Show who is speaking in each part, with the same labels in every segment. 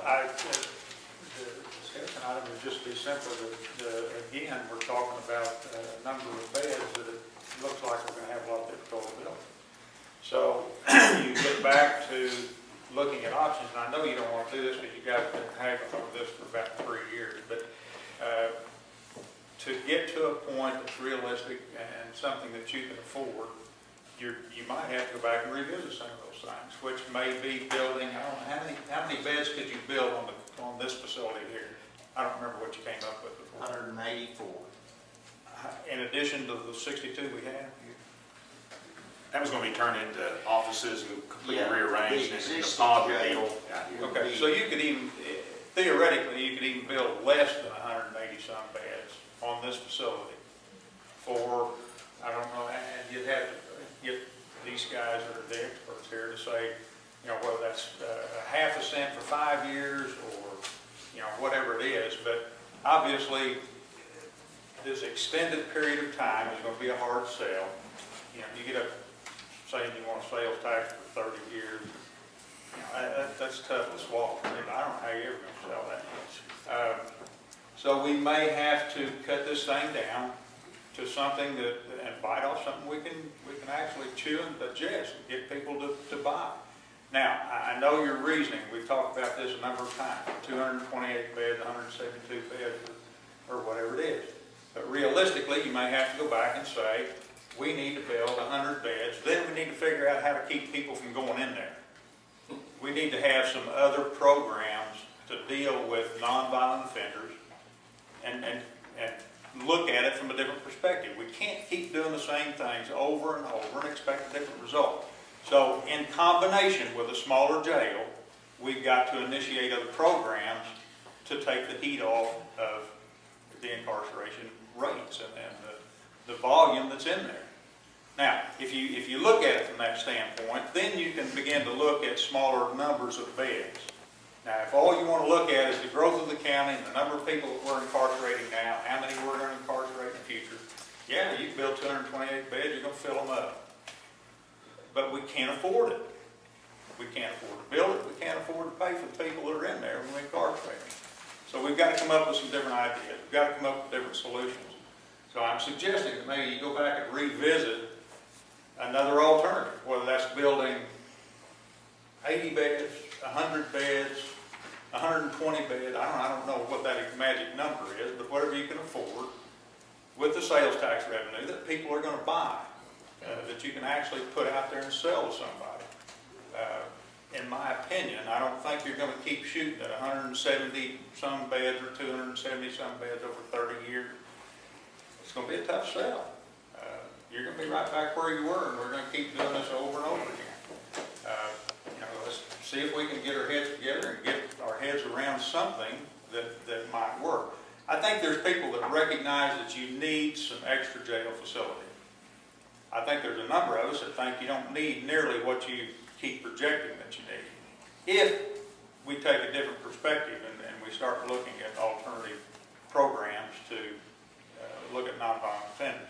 Speaker 1: the discussion item would just be simple that, again, we're talking about a number of beds that it looks like we're going to have a lot of difficulty building. So you get back to looking at options, and I know you don't want to do this because you got to hang over this for about 3 years, but to get to a point that's realistic and something that you can afford, you might have to go back and revisit some of those things, which may be building, I don't know, how many beds could you build on this facility here? I don't remember what you came up with before.
Speaker 2: 184.
Speaker 1: In addition to the 62 we have?
Speaker 3: That was going to be turned into offices and completely
Speaker 2: Yeah,
Speaker 3: rearranged
Speaker 2: the
Speaker 3: and the pod
Speaker 2: jail.
Speaker 3: deal out here.
Speaker 1: Okay, so you could even, theoretically, you could even build less than 180 some beds on this facility for, I don't know, and you'd have to get these guys that are the experts here to say, you know, whether that's half a cent for 5 years or, you know, whatever it is. But obviously, this extended period of time is going to be a hard sell. You know, you get up saying you want a sales tax for 30 years, you know, that's tough to swallow. I don't know how you're ever going to sell that. So we may have to cut this thing down to something that, and bite off something we can actually chew and digest and get people to buy. Now, I know your reasoning. We've talked about this a number of times, 228 beds, 172 beds, or whatever it is. But realistically, you may have to go back and say, we need to build 100 beds. Then we need to figure out how to keep people from going in there. We need to have some other programs to deal with nonviolent offenders and look at it from a different perspective. We can't keep doing the same things over and over and expect a different result. So in combination with a smaller jail, we've got to initiate other programs to take the heat off of the incarceration rates and the volume that's in there. Now, if you look at it from that standpoint, then you can begin to look at smaller numbers of beds. Now, if all you want to look at is the growth of the county and the number of people that we're incarcerating now, how many we're going to incarcerate in the future, yeah, you build 228 beds, you're going to fill them up. But we can't afford it. We can't afford to build it. We can't afford to pay for the people that are in there when we incarcerate them. So we've got to come up with some different ideas. We've got to come up with different solutions. So I'm suggesting that maybe you go back and revisit another alternative, whether that's building 80 beds, 100 beds, 120 beds. I don't know what that magic number is, but whatever you can afford with the sales tax revenue that people are going to buy, that you can actually put out there and sell to somebody. In my opinion, I don't think you're going to keep shooting at 170 some beds or 270 some beds over 30 years. It's going to be a tough sell. You're going to be right back where you were, and we're going to keep doing this over and over again. You know, let's see if we can get our heads together and get our heads around something that might work. I think there's people that recognize that you need some extra jail facility. I think there's a number of us that think you don't need nearly what you keep projecting that you need. If we take a different perspective and we start looking at alternative programs to look at nonviolent offenders.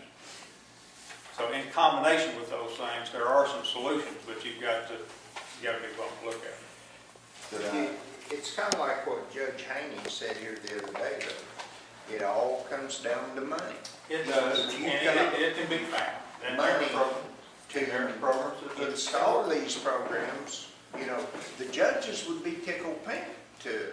Speaker 1: So in combination with those things, there are some solutions, but you've got to be willing to look at.
Speaker 2: It's kind of like what Judge Haney said here the other day, though. It all comes down to money.
Speaker 1: It does, and it can be found. And
Speaker 2: Money
Speaker 1: there are programs
Speaker 2: to install these programs. You know, the judges would be tickled pink to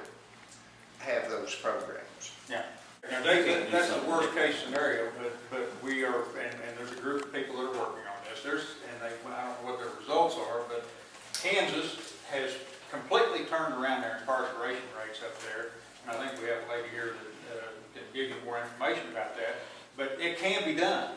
Speaker 2: have those programs.
Speaker 1: Yeah. Now, that's the worst case scenario, but we are, and there's a group of people that are working on this. I don't know what their results are, but Kansas has completely turned around their incarceration rates up there. And I think we have a lady here that can give you more information about that. But it can be done.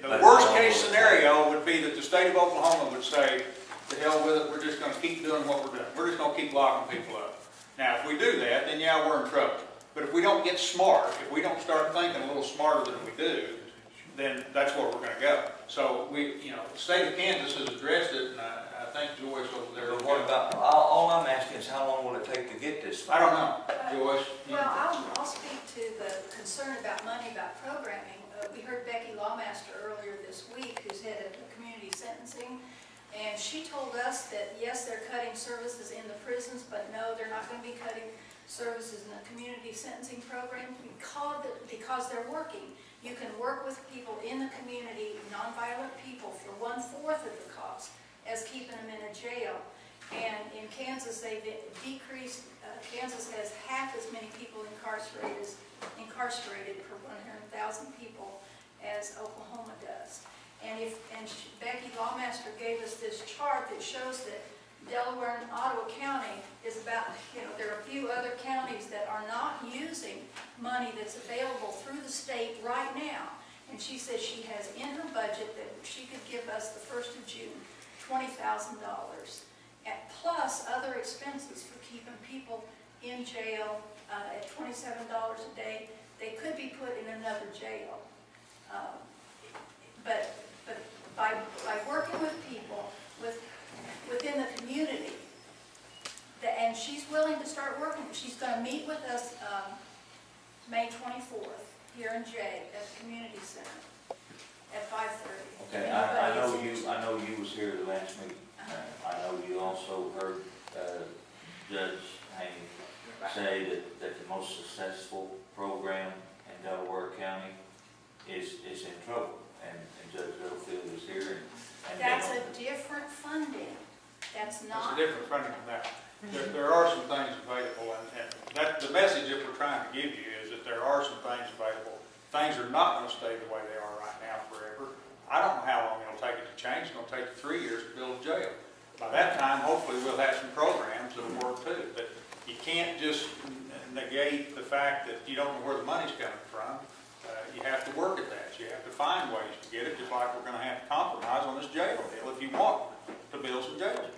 Speaker 1: The worst case scenario would be that the state of Oklahoma would say, to hell with it, we're just going to keep doing what we're doing. We're just going to keep locking people up. Now, if we do that, then yeah, we're in trouble. But if we don't get smart, if we don't start thinking a little smarter than we do, then that's where we're going to go. So the state of Kansas has addressed it, and I think Joyce over there.
Speaker 4: But what about, all I'm asking is how long will it take to get this?
Speaker 1: I don't know, Joyce.
Speaker 5: Well, I'll speak to the concern about money, about programming. We heard Becky Lawmaster earlier this week, who's head of community sentencing. And she told us that, yes, they're cutting services in the prisons, but no, they're not going to be cutting services in the community sentencing program because they're working. You can work with people in the community, nonviolent people, for 1/4 of the cost as keeping them in a jail. And in Kansas, they've decreased, Kansas has half as many people incarcerated per 100,000 people as Oklahoma does. And Becky Lawmaster gave us this chart that shows that Delaware and Ottawa County is about, there are a few other counties that are not using money that's available through the state right now. And she says she has in her budget that she could give us the 1st of June, $20,000, plus other expenses for keeping people in jail at $27 a day. They could be put in another jail. But by working with people within the community, and she's willing to start working, she's going to meet with us May 24th here in Jay at the community center at 5:30.
Speaker 4: Okay, I know you was here the last meeting. I know you also heard Judge Haney say that the most successful program in Delaware County is in trouble, and Judge Littlefield is here. And
Speaker 5: That's a different funding. That's
Speaker 1: It's
Speaker 5: not.
Speaker 1: a different funding from that. There are some things available, and that, the message that we're trying to give you is that there are some things available. Things are not going to stay the way they are right now forever. I don't know how long it'll take it to change. It's going to take you 3 years to build a jail. By that time, hopefully, we'll have some programs that'll work too. But you can't just negate the fact that you don't know where the money's coming from. You have to work at that. You have to find ways to get it, just like we're going to have to compromise on this jail deal if you want to build some jails.